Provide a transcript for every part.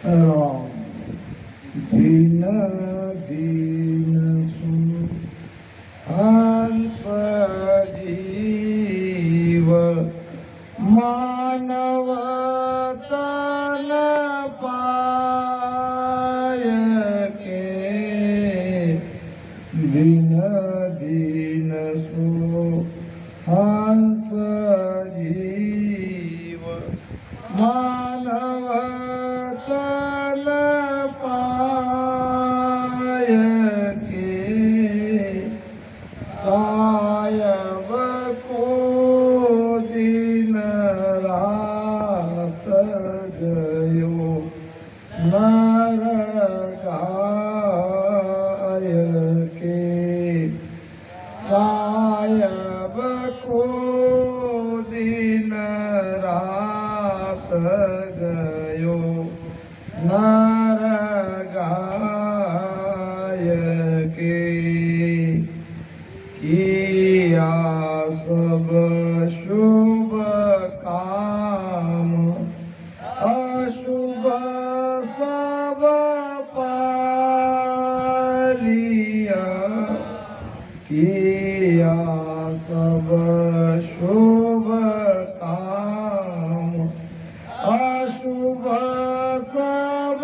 રામ ધીન ધીન સુન હંસ જીવ માનવ તન પાય કે ધીન ધીન સુ હંસ જીવ માનવ તન પાય કે સાયબ કો દિન રાત ગયો નર ગાય કે સાયબ કો દિન રાત ગયો નર ગાય કે કિયા સબ શુભ કામ અશુભ સબ પાલિયા કિયા સબ શુભ કામ અશુભ સબ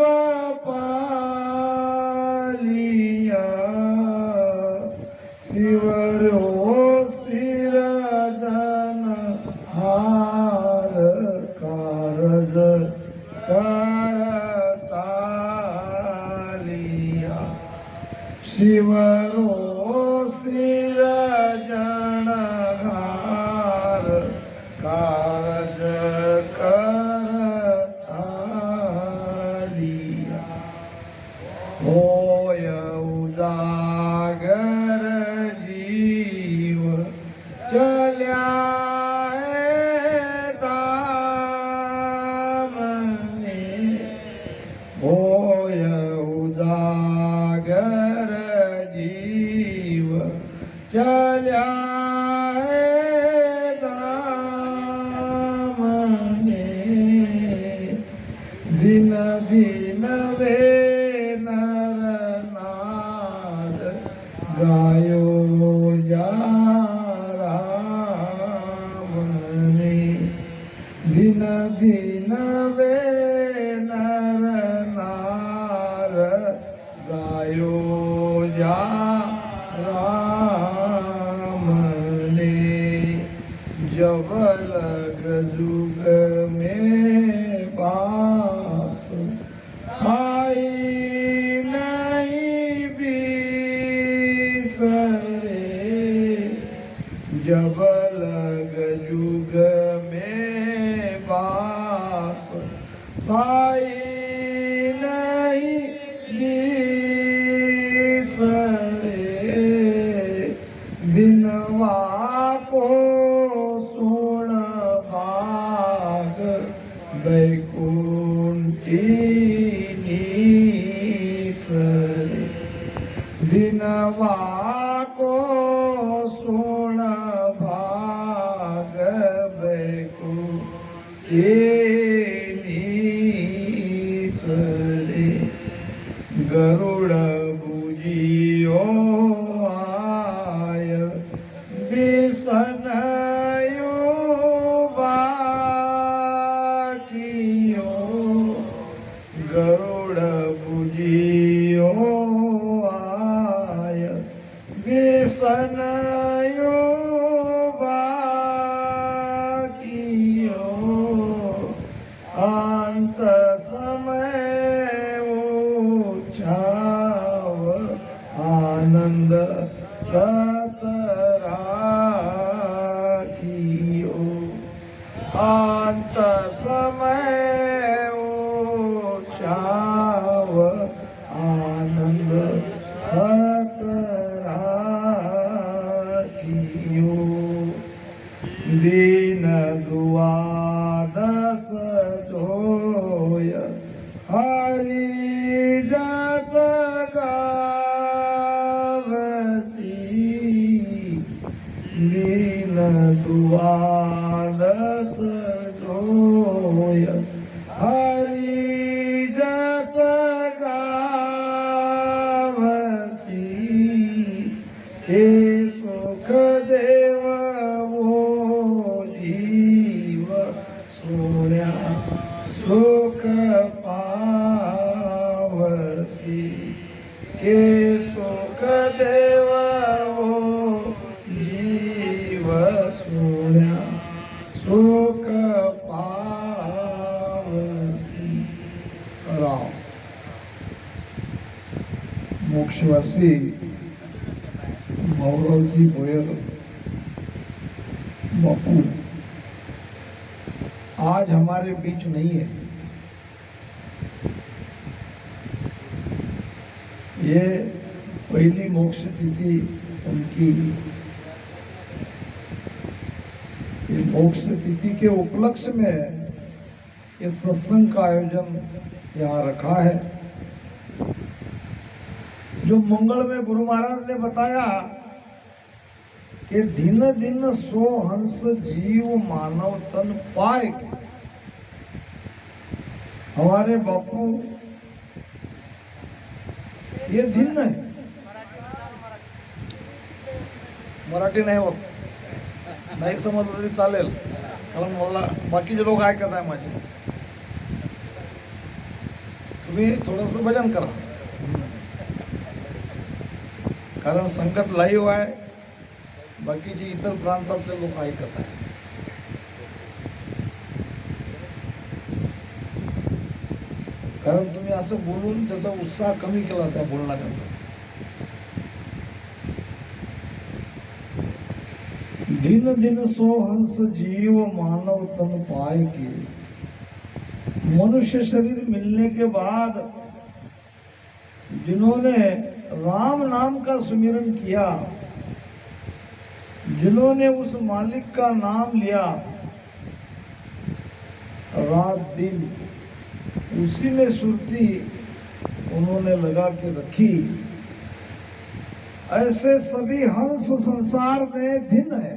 પાલિયા શિવરો સ્થિર જન હાર કારજ કરતાલિયા શિવરો સ્થિર જન હાર કારજ કરતાલિયા હોય ઉજાગર જીવ ચલ્યા દામને હોય ઉજાગર જીવ ચલ્યા દામને દિન દિન વે નર નાદ ગાયો જા રામને દિન દિન વે નર નાર ગાયો જા રામને જબ લગ જુગ में पास साई नहीं बिसरे जब लग जुग में पास साई नहीं बिसरे दिनवा को सुण भाग वैकुंठी सरे दिनवा को सुण भाग वैकुंठी सरे गरुड़ बुझियो आय बिसनयो गरुड़ बुझियो आय बिसनयो बाकियो अंत समय उछाव आनंद सतराखियो अंत समय चाव आनंद सतराखियो दीन दुआदस जोय हरि जस गावसी दीन दुआदस जोय हरि जस शिवासी मावरावजी भोयर बापू आज हमारे बीच नहीं है। ये पहली मोक्ष तिथि उनकी, ये मोक्ष तिथि के उपलक्ष्य में इस सत्संग का आयोजन यहाँ रखा है। जो मंगल में गुरु महाराज ने बताया कि दिन दिन सो हंस जीव मानव तन पाए के, हमारे बापू ये दिन है। मराठी नाही होत, नाही समजलं तरी चालेल, कारण मला बाकीचे लोक ऐकत आहे माझे. तुम्ही थोडंसं भजन करा, कारण संगत लाईव्ह आहे, बाकीचे इतर प्रांतातले लोक ऐकत आहे. कारण तुम्ही असं बोलून त्याचा उत्साह कमी केला त्या बोलणाऱ्याचा. दिन दिन सो हंस जीव मानव तन पाए के, मनुष्य शरीर मिलने के बाद जिन्होंने राम नाम का सुमिरन किया, जिन्होंने उस मालिक का नाम लिया, रात दिन उसी में सुरती उन्होंने लगा के रखी, ऐसे सभी हंस संसार में भिन्न है.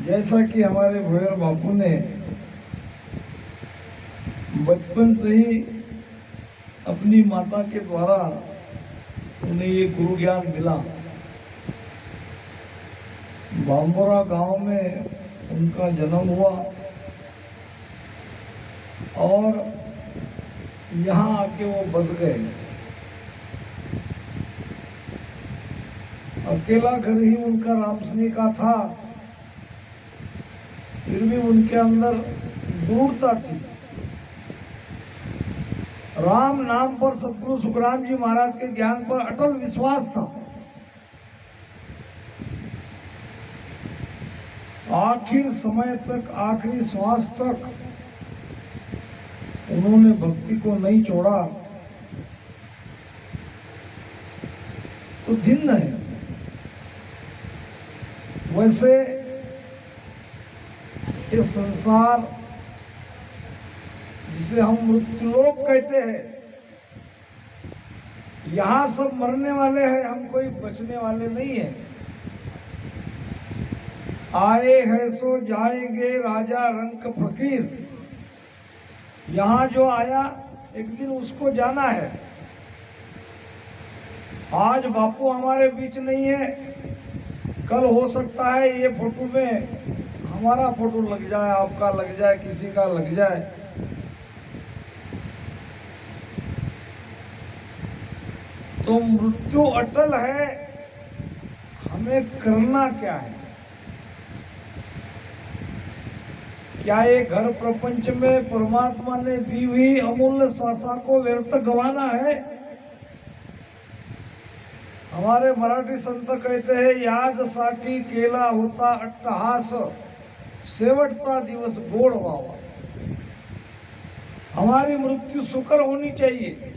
जैसा कि हमारे भोयर बापू ने बचपन से ही अपनी माता के द्वारा उन्हें ये गुरु ज्ञान मिला. बांबोरा गांव में उनका जन्म हुआ और यहाँ आके वो बस गए. अकेला घर ही उनका राम स्नेह का था, फिर भी उनके अंदर दृढ़ता थी. राम नाम पर सतगुरु सुखराम जी महाराज के ज्ञान पर अटल विश्वास था. आखिर समय तक, आखिरी श्वास तक उन्होंने भक्ति को नहीं छोड़ा. तो भिन्न है. वैसे ये संसार जिसे हम मृत्युलोक कहते हैं, यहाँ सब मरने वाले हैं, हम कोई बचने वाले नहीं है. आए हैं सो जाएंगे राजा रंक फकीर. यहाँ जो आया एक दिन उसको जाना है. आज बापू हमारे बीच नहीं है, कल हो सकता है ये फोटो में हमारा फोटो लग जाए, आपका लग जाए, किसी का लग जाए. तो मृत्यु अटल है. हमें करना क्या है? क्या ये घर प्रपंच में परमात्मा ने दी हुई अमूल्य श्वासा को व्यर्थ गंवाना है? हमारे मराठी संत कहते हैं, यादसाठी केला होता अट्टहास, शेवटचा दिवस गोड व्हावा. हमारी मृत्यु सुकर होनी चाहिए.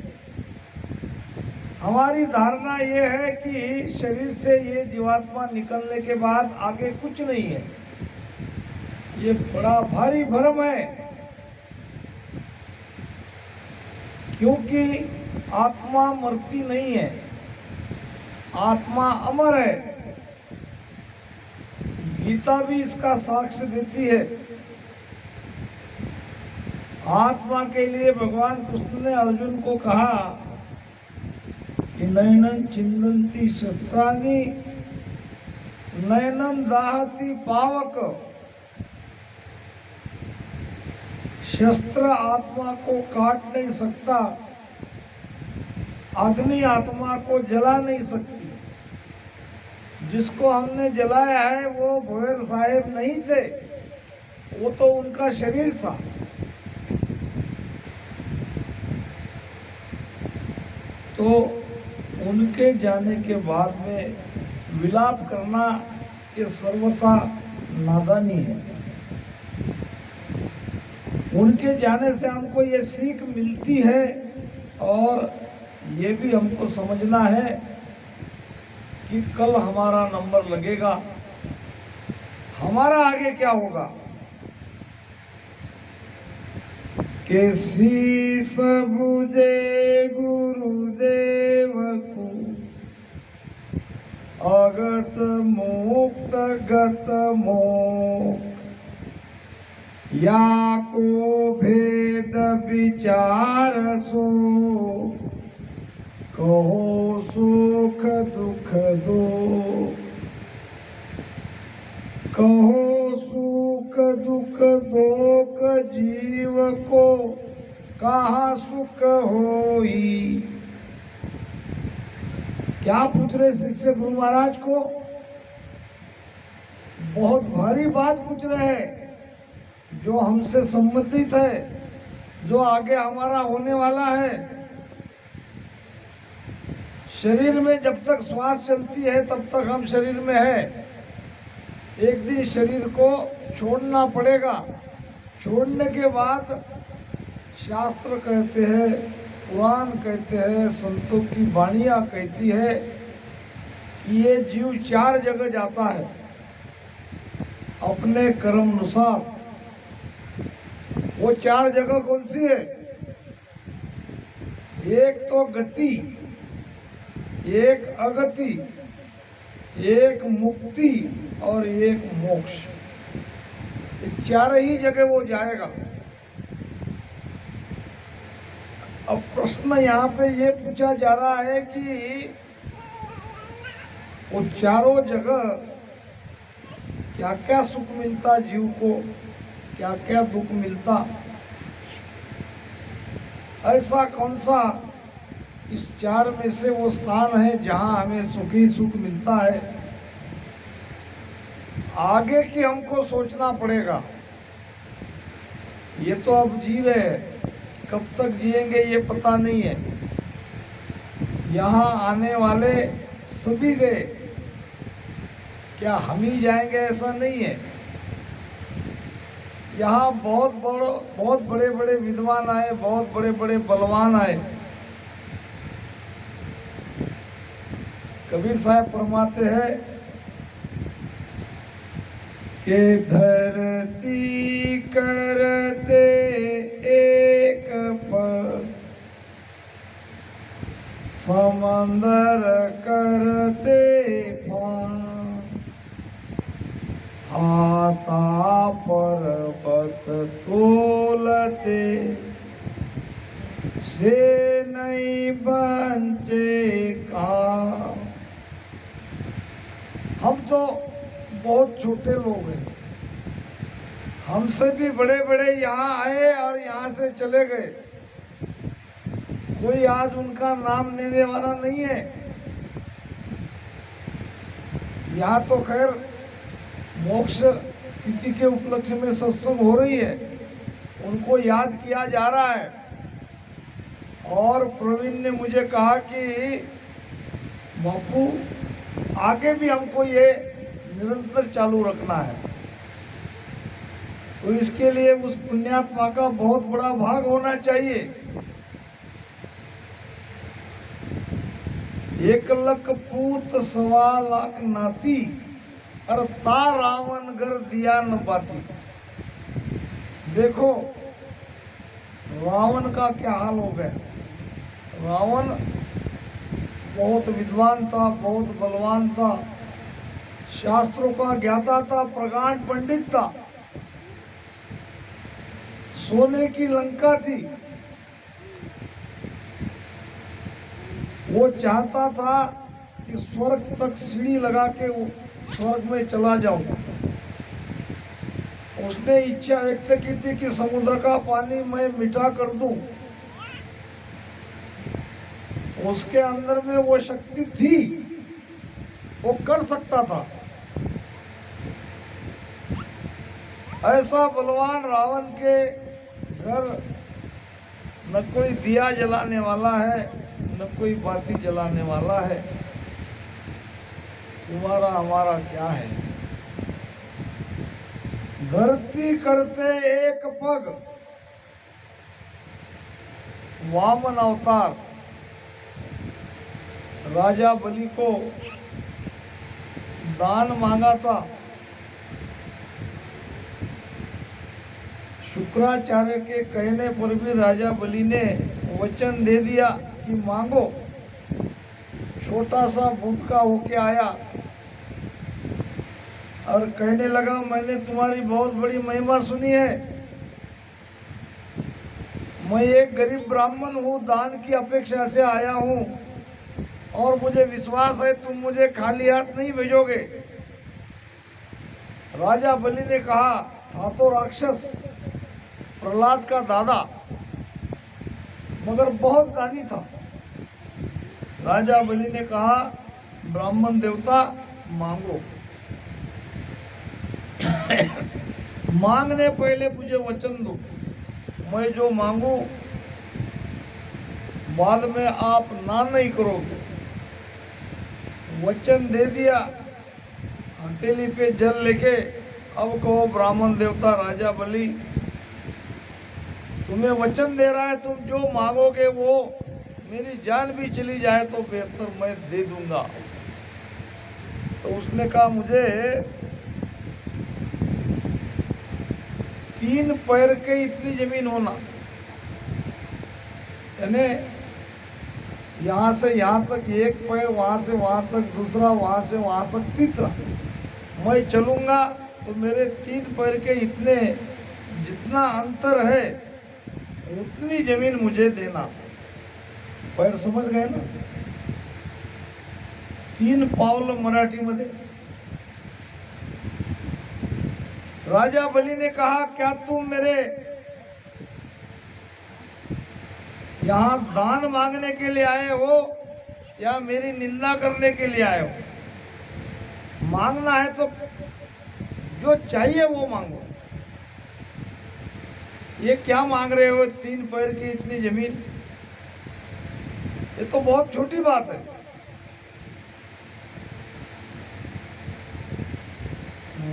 हमारी धारणा ये है कि शरीर से ये जीवात्मा निकलने के बाद आगे कुछ नहीं है. ये बड़ा भारी भ्रम है, क्योंकि आत्मा मरती नहीं है, आत्मा अमर है. गीता भी इसका साक्ष्य देती है. आत्मा के लिए भगवान कृष्ण ने अर्जुन को कहा कि नयनं छिन्दन्ति शस्त्राणि नयनं दाहति पावक. शस्त्र आत्मा को काट नहीं सकता, अग्नि आत्मा को जला नहीं सकती. जिसको हमने जलाया है वो भोयर साहेब नहीं थे, वो तो उनका शरीर था. तो उनके जाने के बाद में विलाप करना ये सर्वथा नादानी है। उनके जाने से हमको ये सीख मिलती है और ये भी हमको समझना है कि कल हमारा नंबर लगेगा, हमारा आगे क्या होगा। के शीस बुझे गुरुदेव को, अगत मुक्त गत मोक्ष, या को भेद विचार सो, कहो सुख दुख दो, कहो सुख दुख दोक जीव को, कहा सुख होई। क्या पूछ रहे शिष्य गुरु महाराज को? बहुत भारी बात पूछ रहे हैं, जो हमसे संबंधित है, जो आगे हमारा होने वाला है। शरीर में जब तक श्वास चलती है तब तक हम शरीर में है। एक दिन शरीर को छोड़ना पड़ेगा। छोड़ने के बाद शास्त्र कहते हैं, पुराण कहते हैं, संतों की वाणियाँ कहती है कि ये जीव 4 जगह जाता है अपने कर्म अनुसार। वो 4 जगह कौन सी है? एक तो गति, एक अगति, एक मुक्ति और एक मोक्ष। ये 4 ही जगह वो जाएगा। अब प्रश्न यहाँ पे ये पूछा जा रहा है कि वो चारों जगह क्या क्या सुख मिलता जीव को, क्या क्या दुख मिलता। ऐसा कौन सा इस 4 में से वो स्थान है जहां हमें सुख ही सुख मिलता है? आगे की हमको सोचना पड़ेगा। ये तो अब जी रहे हैं, कब तक जिएंगे ये पता नहीं है। यहाँ आने वाले सभी गए, क्या हम ही जाएंगे ऐसा नहीं है। यहाँ बहुत बड़े बड़े विद्वान आए, बहुत बड़े बड़े बलवान आए। कबीर साहब फरमाते हैं कि धरती करते एक पर, समंदर करते पार, आता पर्वत तोलते, से नहीं बंचे का। हम तो बहुत छोटे लोग हैं, हमसे भी बड़े बड़े यहाँ आए और यहाँ से चले गए। कोई आज उनका नाम लेने वाला नहीं है। यहाँ तो खैर मोक्ष तिथि के उपलक्ष्य में सत्संग हो रही है, उनको याद किया जा रहा है। और प्रवीण ने मुझे कहा कि बापू आगे भी हमको ये निरंतर चालू रखना है। तो इसके लिए उस पुण्यात्मा का बहुत बड़ा भाग होना चाहिए। 1 लाख पूत 1.25 लाख नाती, और ता रावण घर दिया न बाती। देखो रावण का क्या हाल हो गया। रावण बहुत विद्वान था, बहुत बलवान था, शास्त्रों का ज्ञाता था, प्रगाढ़ पंडित था, सोने की लंका थी। वो चाहता था कि स्वर्ग तक सीढ़ी लगा के वो स्वर्ग में चला जाऊं। उसने इच्छा व्यक्त की थी कि समुद्र का पानी मैं मीठा कर दूं। उसके अंदर में वो शक्ति थी, वो कर सकता था। ऐसा बलवान रावण के घर न कोई दिया जलाने वाला है, न कोई बाती जलाने वाला है, तुम्हारा हमारा क्या है। धरती करते एक पग, वामन अवतार, राजा बलि को दान मांगा था। शुक्राचार्य के कहने पर भी राजा बलि ने वचन दे दिया कि मांगो। छोटा सा भूटका होके आया और कहने लगा, मैंने तुम्हारी बहुत बड़ी महिमा सुनी है। मैं एक गरीब ब्राह्मण हूँ, दान की अपेक्षा से आया हूँ और मुझे विश्वास है तुम मुझे खाली हाथ नहीं भेजोगे। राजा बलि ने कहा, था तो राक्षस, प्रहलाद का दादा, मगर बहुत दानी था। राजा बलि ने कहा, ब्राह्मण देवता मांगो। मांगने पहले मुझे वचन दो, मैं जो मांगू बाद में आप ना नहीं करोगे। वचन दे दिया। हथेली पे जल लेके अब कहो, ब्राह्मण देवता राजा बलि, तुम्हें वचन दे रहा है, तुम जो मांगोगे वो मेरी जान भी चली जाए तो बेहतर मैं दे दूंगा। तो उसने कहा, मुझे 3 पैर के इतनी जमीन होना, यानी यहाँ से यहाँ तक एक पैर, वहां से वहां तक दूसरा, वहां से वहां तक तीसरा, मैं चलूंगा तो मेरे 3 पैर के इतने जितना अंतर है उतनी जमीन मुझे देना। पैर समझ गए ना? 3 पावलं मराठी मध्ये। राजा बलि ने कहा, क्या तुम मेरे यहाँ दान मांगने के लिए आए हो या मेरी निंदा करने के लिए आए हो? मांगना है तो जो चाहिए वो मांगो। ये क्या मांग रहे हो, 3 पैर की इतनी जमीन? ये तो बहुत छोटी बात है।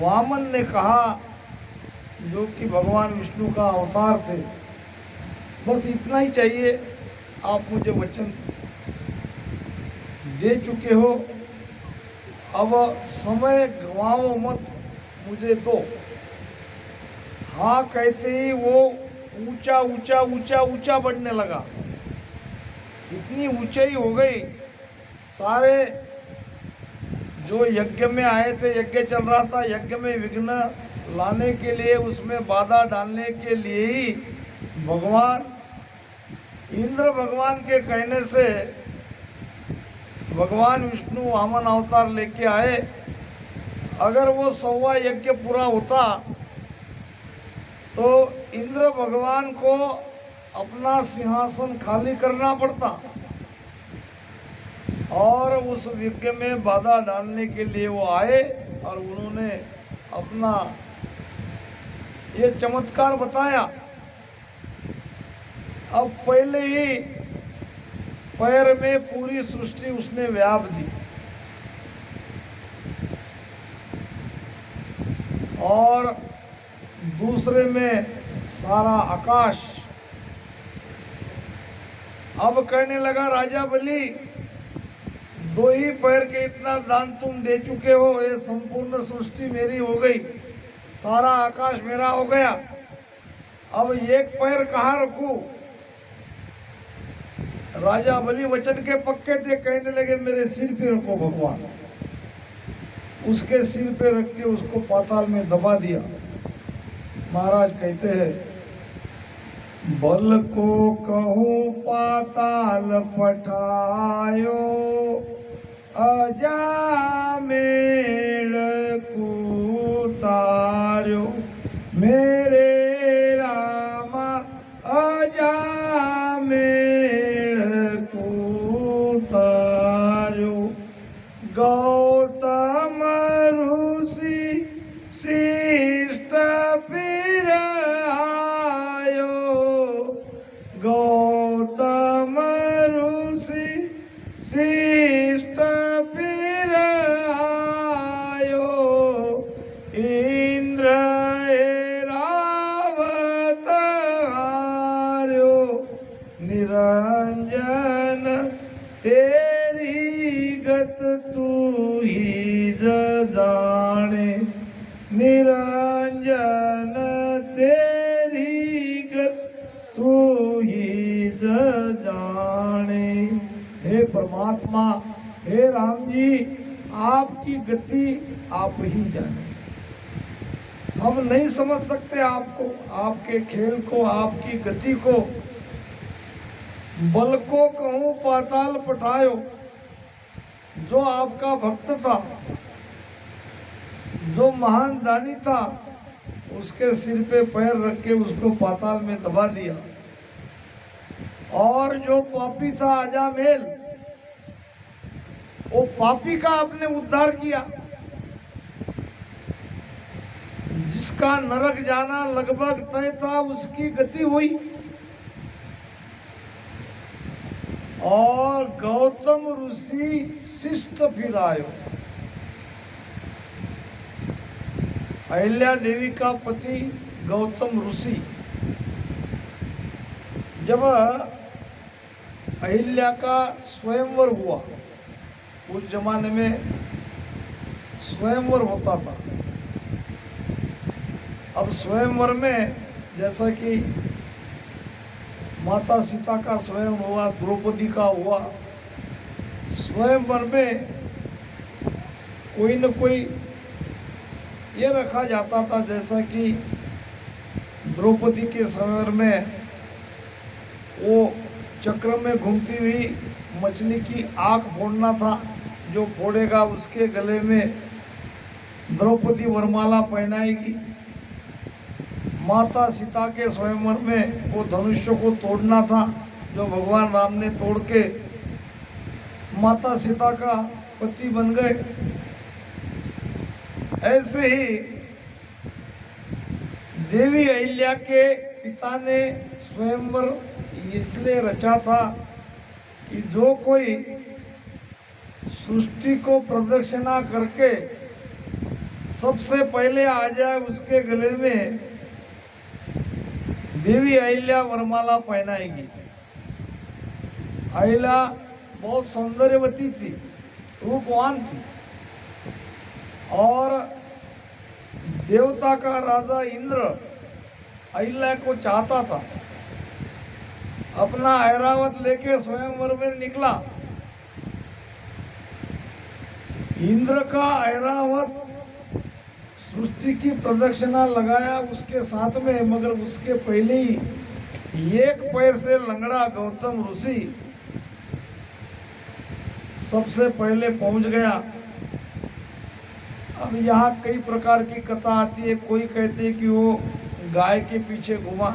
वामन ने कहा, जो कि भगवान विष्णु का अवतार थे, बस इतना ही चाहिए, आप मुझे वचन दे चुके हो, अब समय गंवाओ मत, मुझे दो। हाँ कहते ही वो ऊंचा ऊंचा ऊंचा ऊंचा बढ़ने लगा। इतनी ऊंचाई हो गई, सारे जो यज्ञ में आए थे, यज्ञ चल रहा था, यज्ञ में विघ्न लाने के लिए, उसमें बाधा डालने के लिए ही भगवान इंद्र भगवान के कहने से भगवान विष्णु वामन अवतार लेके आए। अगर वो 125 यज्ञ पूरा होता तो इंद्र भगवान को अपना सिंहासन खाली करना पड़ता और उस यज्ञ में बाधा डालने के लिए वो आए और उन्होंने अपना ये चमत्कार बताया। अब पहले ही पैर में पूरी सृष्टि उसने व्याप दी और दूसरे में सारा आकाश। अब कहने लगा, राजा बलि, 2 ही पैर के इतना दान तुम दे चुके हो, ये संपूर्ण सृष्टि मेरी हो गई, सारा आकाश मेरा हो गया, अब 1 पैर कहाँ रखूं? राजा बलि वचन के पक्के थे, कहने लगे, मेरे सिर पे रखो भगवान। उसके सिर पे रख के उसको पाताल में दबा दिया। महाराज कहते हैं, बल को कहूँ पाताल पठायो, अजामेल कुतार्यो, मेरे रामा अजामेल कुतार्यो। गौतम ऋषि शिष्ट फिर आयो, गौतम ऋषि तेरी गत तू ही जाने। हे परमात्मा, हे राम जी, आपकी गति आप ही जाने। हम नहीं समझ सकते आपको, आपके खेल को, आपकी गति को। बल को कहूँ पाताल पठायो, जो आपका भक्त था, जो महान दानी था, उसके सिर पे पैर रख के उसको पाताल में दबा दिया। और जो पापी था अजामेल, वो पापी का आपने उद्धार किया। जिसका नरक जाना लगभग तय था, उसकी गति हुई। और गौतम ऋषि शिष्ट फिरायो। अहिल्या देवी का पति गौतम ऋषि, जब अहिल्या का स्वयंवर हुआ, उस जमाने में स्वयंवर होता था। अब स्वयंवर में जैसा कि माता सीता का स्वयं हुआ, द्रौपदी का हुआ, स्वयंवर में कोई न कोई ये रखा जाता था, जैसा कि द्रौपदी के स्वयंवर में वो चक्र में घूमती हुई मछली की आँख फोड़ना था। जो फोड़ेगा उसके गले में द्रौपदी वरमाला पहनाएगी। माता सीता के स्वयंवर में वो धनुष्य को तोड़ना था, जो भगवान राम ने तोड़ के माता सीता का पति बन गए। ऐसे ही देवी अहिल्या के पिता ने स्वयंवर इसलिए रचा था कि जो कोई सृष्टि को प्रदक्षिणा करके सबसे पहले आ जाए, उसके गले में देवी अहिल्या वरमाला पहनाएगी। अहिल्या बहुत सौंदर्यवती थी, रूपवान थी, और देवता का राजा इंद्र अहिल्या को चाहता था। अपना ऐरावत लेके स्वयंवर में निकला। इंद्र का ऐरावत सृष्टि की प्रदक्षिणा लगाया उसके साथ में, मगर उसके पहले ही एक पैर से लंगड़ा गौतम ऋषि सबसे पहले पहुंच गया। अब यहाँ कई प्रकार की कथा आती है। कोई कहते हैं कि वो गाय के पीछे घुमा,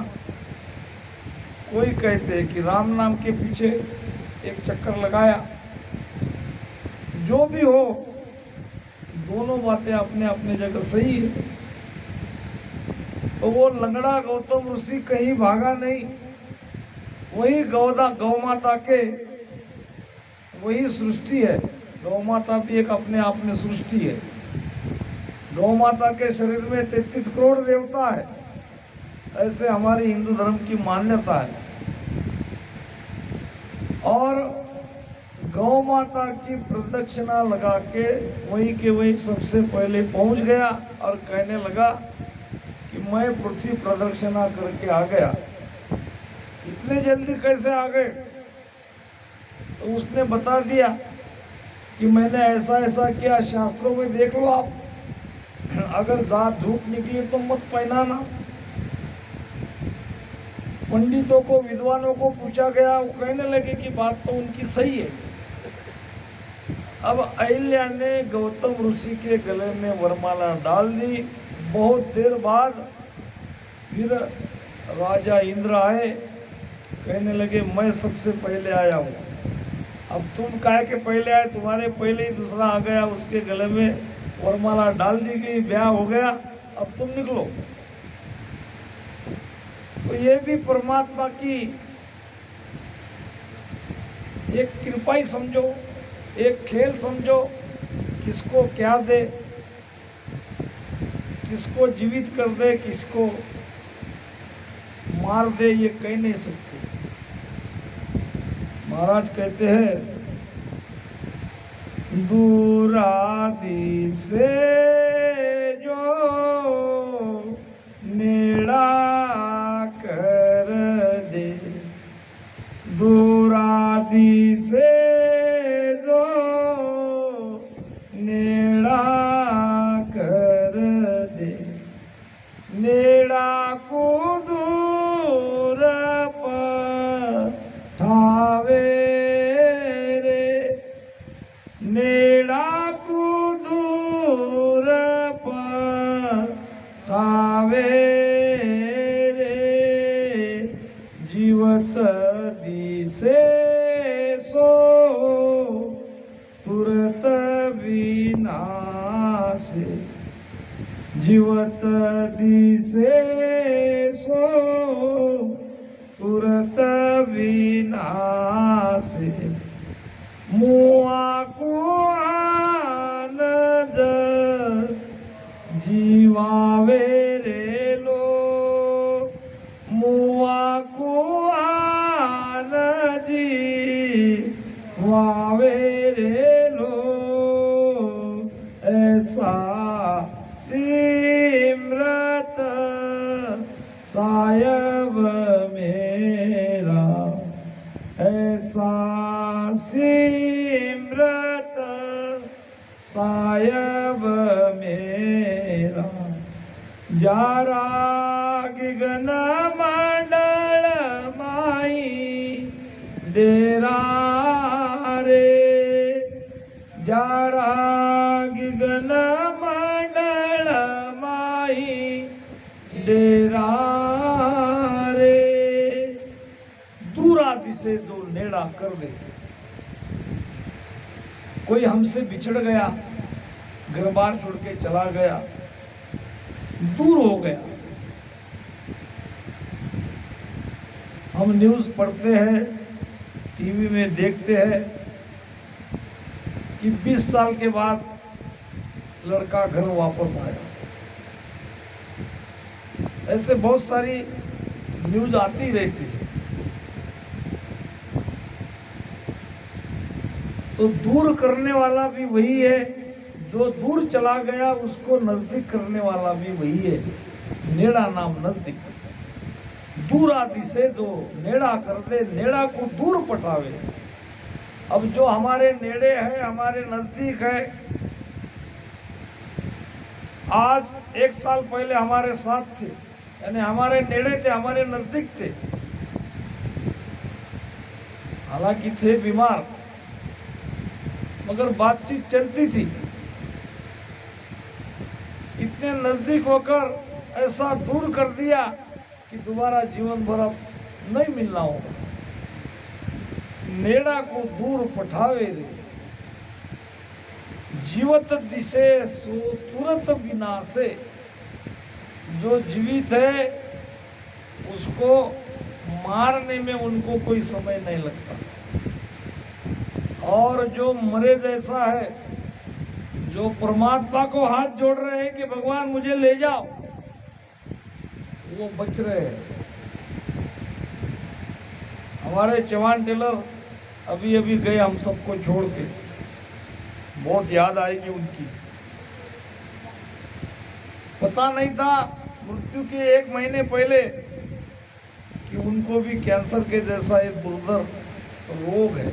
कोई कहते हैं कि राम नाम के पीछे एक चक्कर लगाया। जो भी हो, दोनों बातें अपने अपने जगह सही है। तो वो लंगड़ा गौतम ऋषि कहीं भागा नहीं, वही गौ माता के वही सृष्टि है। गौ माता भी एक अपने आप में सृष्टि है। गौ माता के शरीर में 33 करोड़ देवता है, ऐसे हमारी हिंदू धर्म की मान्यता है। और गौ माता की प्रदक्षिणा लगा के वहीं के वहीं सबसे पहले पहुंच गया और कहने लगा कि मैं पृथ्वी प्रदक्षिणा करके आ गया। इतने जल्दी कैसे आ गए? तो उसने बता दिया कि मैंने ऐसा ऐसा किया, शास्त्रों में देख लो आप, अगर दांत झूठ निकली तो मत पहनाना। पंडितों को, विद्वानों को पूछा गया, वो कहने लगे कि बात तो उनकी सही है। अब अहिल्या ने गौतम ऋषि के गले में वरमाला डाल दी। बहुत देर बाद फिर राजा इंद्र आए, कहने लगे मैं सबसे पहले आया हूँ। अब तुम काहे के पहले आए? तुम्हारे पहले ही दूसरा आ गया, उसके गले में वरमाला डाल दी गई, ब्याह हो गया, अब तुम निकलो। तो ये भी परमात्मा की एक कृपा ही समझो, एक खेल समझो। किसको क्या दे, किसको जीवित कर दे, किसको मार दे, ये कह नहीं सकते। महाराज कहते हैं, दूरादि से जो नेड़ा नेड़ा को दूर पठावे रे, नेड़ा को दूर पठावे रे, जीवत दिसे सो तुरत विनाशे, जीवत दिसे सो तुरत विनाशे, मुआ को आनंद जीवावे रे लो, मुआ को आनंद जीवावे रे लो, ऐसा सिमरत सायब मेरा, ऐसा सिमरत सायब मेरा, जारा गगन मंडल माई डेरा रे, जारा गगन मंडल माई डेरा रे, दूरा दिसे जो नेड़ा कर दे। कोई हमसे बिछड़ गया, घर बार छोड़ के चला गया, दूर हो गया। हम न्यूज़ पढ़ते हैं, टीवी में देखते हैं कि 20 साल के बाद लड़का घर वापस आया। ऐसे बहुत सारी न्यूज़ आती रहती है। तो दूर करने वाला भी वही है, जो दूर चला गया उसको नजदीक करने वाला भी वही है। नेड़ा नाम नजदीक, दूरा दिसे जो नेड़ा कर दे, नेड़ा को दूर पटावे। अब जो हमारे नेड़े है, हमारे नजदीक है, आज 1 साल पहले हमारे साथ थे, यानी हमारे नेड़े थे, हमारे नजदीक थे, हालांकि थे बीमार, मगर बातचीत चलती थी। इतने नजदीक होकर ऐसा दूर कर दिया कि दोबारा जीवन भर अब नहीं मिलना होगा। नेड़ा को दूर पठावे रे, जीवत दिसे सो तुरत विनाशे, जो जीवित है उसको मारने में उनको कोई समय नहीं लगता, और जो मरे जैसा है, जो परमात्मा को हाथ जोड़ रहे हैं कि भगवान मुझे ले जाओ, वो बच रहे हैं। हमारे चौहान टेलर अभी अभी गए हम सबको छोड़ के, बहुत याद आएगी उनकी। पता नहीं था मृत्यु के 1 महीने पहले कि उनको भी कैंसर के जैसा एक दुर्धर रोग है।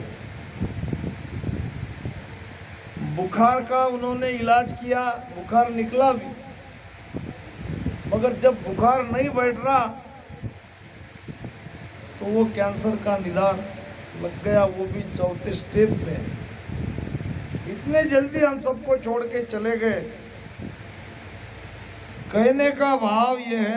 बुखार का उन्होंने इलाज किया, बुखार निकला भी, मगर जब बुखार नहीं बैठ रहा तो वो कैंसर का निदान लग गया, वो भी 4थे स्टेप में। इतने जल्दी हम सबको छोड़ के चले गए। कहने का भाव ये है